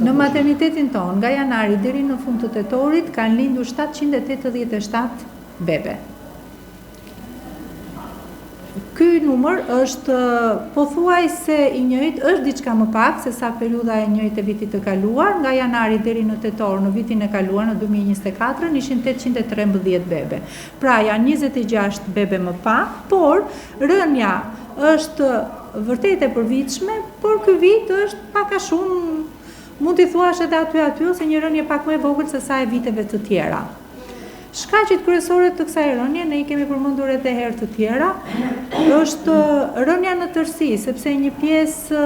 Në maternitetin tonë, nga janari deri në fund të tetorit, kanë lindur 787 bebe. Ky numër është pothuajse i njëjtë, është diçka më pak se sa periudha e njëjtë e vitit të kaluar, nga janari deri në tetor në vitin e kaluar në 2024 ishin 813 bebe. Pra janë 26 bebe më pak, por rënja është vërtet e përvitshme, por ky vit është pak a shumë, mund t'i thuash edhe aty ose një rënje pak më e vogël se sa e viteve të tjera. Shkaqet kryesore të kësaj rënje, ne i kemi përmendur edhe herë të tjera, është rënja në tërësi, sepse një pjesë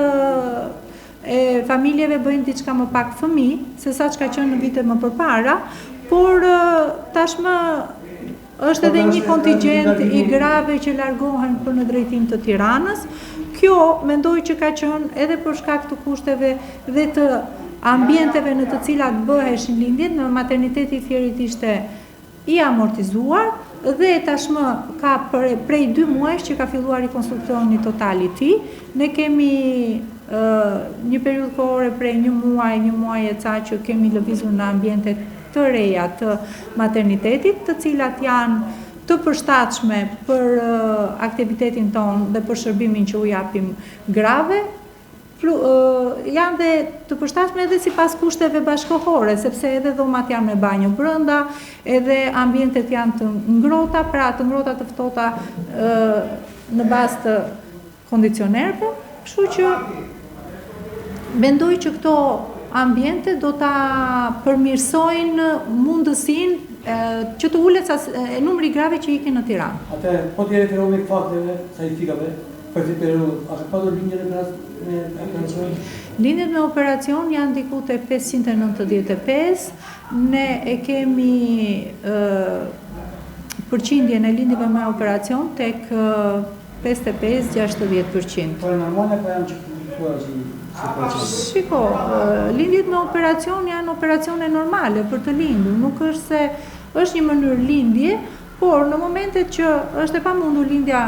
e familjeve bëjnë diçka më pak fëmijë, se sa çka qenë në vite më përpara, por tashmë është edhe një kontingjent i grave që largohen për në drejtim të Tiranës. Kjo mendoj që ka qenë edhe për shkak të kushteve dhe të ambienteve në të cilat bëheshin lindjet. Në materniteti i Fierit ishte i amortizuar dhe tashmë ka prej 2 muajsh që ka filluar rikonstruksioni total i tij. Ne kemi një periudhë kohore prej një muaj e ca që kemi lëvizur në ambiente të reja të maternitetit, të cilat janë të përshtatshme për aktivitetin tonë dhe për shërbimin që u japim grave, janë dhe të përshtatshme edhe sipas kushteve bashkëkohore, sepse edhe dhomat janë me banjo brenda, edhe ambientet janë të ngrohta, pra të ngrohta të ftohta në bazë të kondicionerëve, kështu që mendoj që këto ambiente do ta përmirësojnë mundësinë që të ulet numri grave që ikin në Tiranë. Atë, po të referohemi fakteve, statifikave, për këtë periudhë, a ka pasur lindje me operacion? Lindjet me operacion janë diku te 595, ne e kemi përqindjen e lindjeve me operacion tek 55-60%. Po e normale pa janë që Shiko, lindjet me operacion janë operacione normale për të lindur, nuk është se është një mënyrë lindje, por në momentet që është e pamundur lindja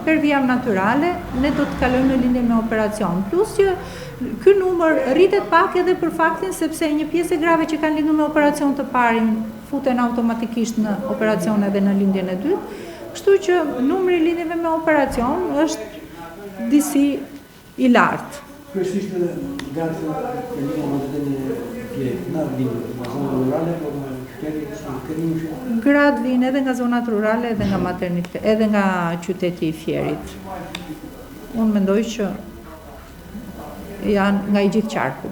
per via natyrale, ne do të kalojmë në lindje me operacion. Plus që ky numër rritet pak edhe për faktin sepse një pjesë e grave që kanë lindur me operacion të parin futen automatikisht në operacion edhe në lindjen e dytë, kështu që numri i lindjeve me operacion është disi i lartë. Kryesisht gratë e linja në zonën rurale, po në qytete, gratë vinë edhe nga zonat rurale, edhe nga maternitet, edhe nga qyteti i Fierit. Unë mendoj që janë nga i gjithë qarku.